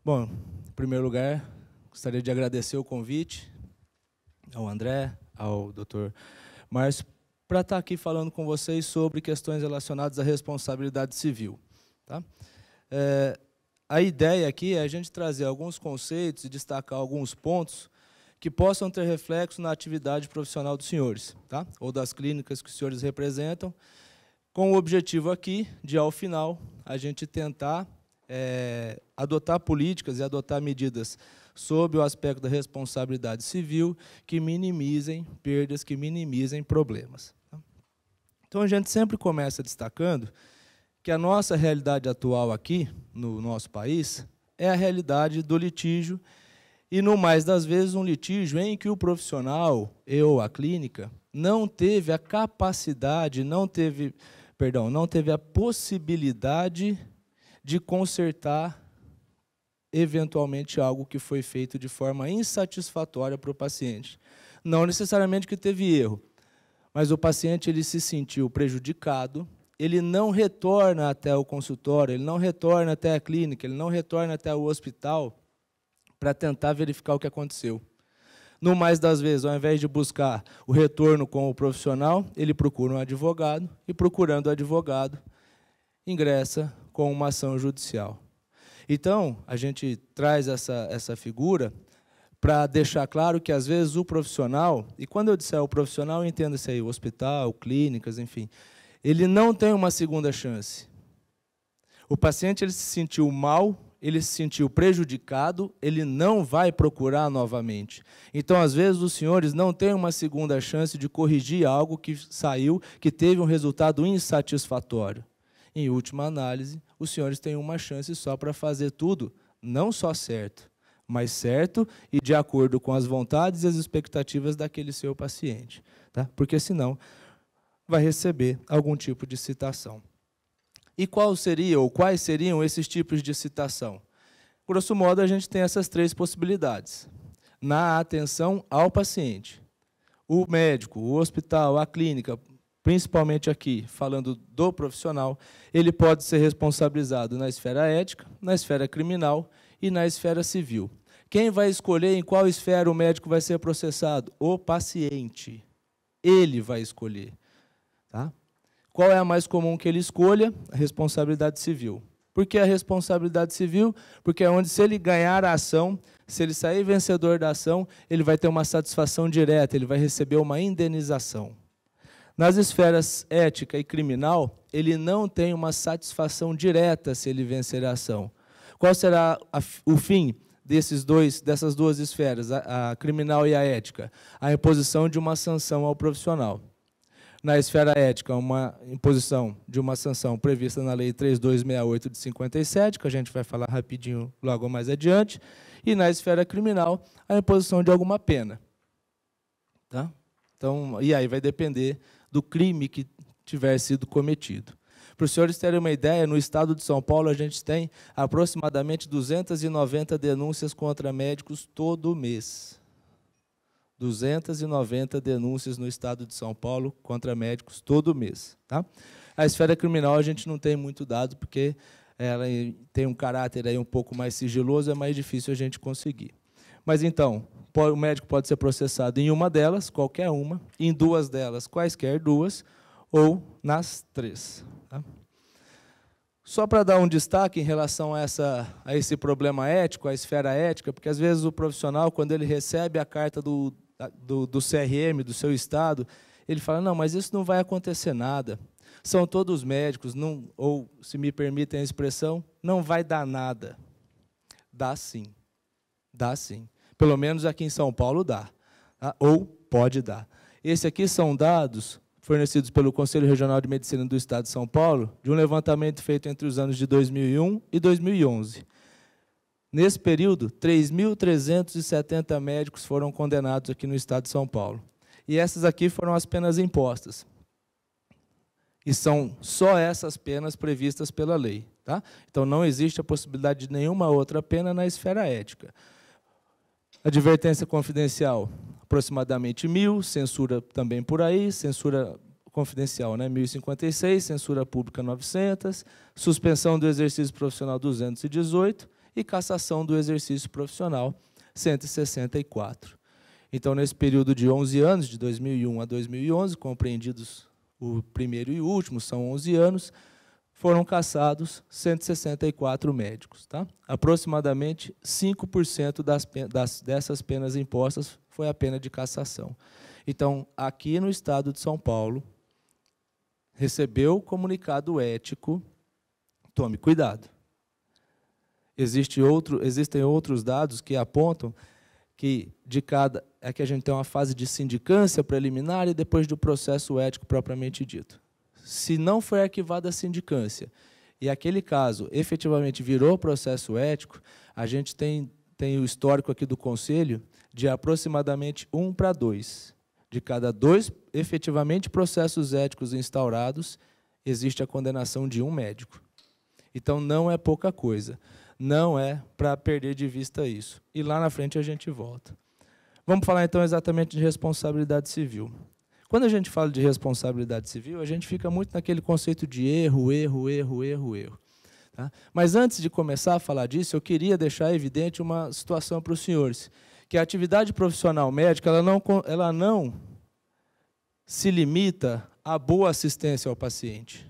Bom, em primeiro lugar, gostaria de agradecer o convite ao André, ao Dr. Márcio, para estar aqui falando com vocês sobre questões relacionadas à responsabilidade civil. Tá? A ideia aqui é a gente trazer alguns conceitos e destacar alguns pontos que possam ter reflexo na atividade profissional dos senhores, tá? Ou das clínicas que os senhores representam, com o objetivo aqui de, ao final, a gente tentar adotar políticas e adotar medidas sob o aspecto da responsabilidade civil que minimizem perdas, que minimizem problemas. Tá? Então, a gente sempre começa destacando que a nossa realidade atual aqui, no nosso país, é a realidade do litígio, e, no mais das vezes, um litígio em que o profissional, ou a clínica, não teve a capacidade, não teve a possibilidade de consertar, eventualmente, algo que foi feito de forma insatisfatória para o paciente. Não necessariamente que teve erro, mas o paciente ele se sentiu prejudicado, ele não retorna até o consultório, ele não retorna até a clínica, ele não retorna até o hospital para tentar verificar o que aconteceu. No mais das vezes, ao invés de buscar o retorno com o profissional, ele procura um advogado e, procurando o advogado, ingressa com uma ação judicial. Então, a gente traz essa figura para deixar claro que, às vezes, o profissional, e quando eu disser o profissional, entenda-se aí, o hospital, clínicas, enfim, ele não tem uma segunda chance. O paciente ele se sentiu mal, ele se sentiu prejudicado, ele não vai procurar novamente. Então, às vezes, os senhores não têm uma segunda chance de corrigir algo que saiu, que teve um resultado insatisfatório. Em última análise, os senhores têm uma chance só para fazer tudo, não só certo, mas certo e de acordo com as vontades e as expectativas daquele seu paciente. Tá? Porque, senão, vai receber algum tipo de citação. E quais seriam esses tipos de citação? Grosso modo, a gente tem essas três possibilidades. Na atenção ao paciente, o médico, o hospital, a clínica, principalmente aqui, falando do profissional, ele pode ser responsabilizado na esfera ética, na esfera criminal e na esfera civil. Quem vai escolher em qual esfera o médico vai ser processado? O paciente. Ele vai escolher. Tá? Qual é a mais comum que ele escolha? A responsabilidade civil. Por que a responsabilidade civil? Porque é onde, se ele ganhar a ação, se ele sair vencedor da ação, ele vai ter uma satisfação direta, ele vai receber uma indenização. Nas esferas ética e criminal, ele não tem uma satisfação direta se ele vencer a ação. Qual será o fim dessas duas esferas, a criminal e a ética? A imposição de uma sanção ao profissional. Na esfera ética, uma imposição de uma sanção prevista na Lei 3268 de 57, que a gente vai falar rapidinho logo mais adiante, e na esfera criminal, a imposição de alguma pena. Tá? Então, e aí vai depender do crime que tiver sido cometido. Para os senhores terem uma ideia, no estado de São Paulo, a gente tem aproximadamente 290 denúncias contra médicos todo mês. 290 denúncias no estado de São Paulo contra médicos todo mês. Tá? A esfera criminal a gente não tem muito dado, porque ela tem um caráter aí um pouco mais sigiloso, é mais difícil a gente conseguir. Mas, então, o médico pode ser processado em uma delas, qualquer uma, em duas delas, quaisquer duas, ou nas três. Tá? Só para dar um destaque em relação a esse problema ético, a esfera ética, porque, às vezes, o profissional, quando ele recebe a carta do CRM, do seu estado, ele fala, não, mas isso não vai acontecer nada. São todos médicos, não, ou, se me permitem a expressão, não vai dar nada. Dá sim. Dá sim. Pelo menos aqui em São Paulo dá. Tá? Ou pode dar. Esse aqui são dados fornecidos pelo Conselho Regional de Medicina do Estado de São Paulo, de um levantamento feito entre os anos de 2001 e 2011. Nesse período, 3.370 médicos foram condenados aqui no estado de São Paulo. E essas aqui foram as penas impostas. E são só essas penas previstas pela lei. Tá? Então, não existe a possibilidade de nenhuma outra pena na esfera ética. Advertência confidencial, aproximadamente 1.000, censura também por aí, censura confidencial, né, 1.056, censura pública 900, suspensão do exercício profissional 218, e cassação do exercício profissional, 164. Então, nesse período de 11 anos, de 2001 a 2011, compreendidos o primeiro e o último, são 11 anos, foram cassados 164 médicos. Tá? Aproximadamente 5% dessas penas impostas foi a pena de cassação. Então, aqui no Estado de São Paulo, recebeu comunicado ético, tome cuidado. Existem outros dados que apontam que que a gente tem uma fase de sindicância preliminar e depois do processo ético propriamente dito. Se não foi arquivada a sindicância e aquele caso efetivamente virou processo ético, a gente tem o histórico aqui do Conselho de aproximadamente 1 para 2. De cada 2 efetivamente processos éticos instaurados, existe a condenação de um médico. Então, não é pouca coisa. Não é para perder de vista isso. E lá na frente a gente volta. Vamos falar, então, exatamente de responsabilidade civil. Quando a gente fala de responsabilidade civil, a gente fica muito naquele conceito de erro. Tá? Mas, antes de começar a falar disso, eu queria deixar evidente uma situação para os senhores, que a atividade profissional médica ela não se limita à boa assistência ao paciente.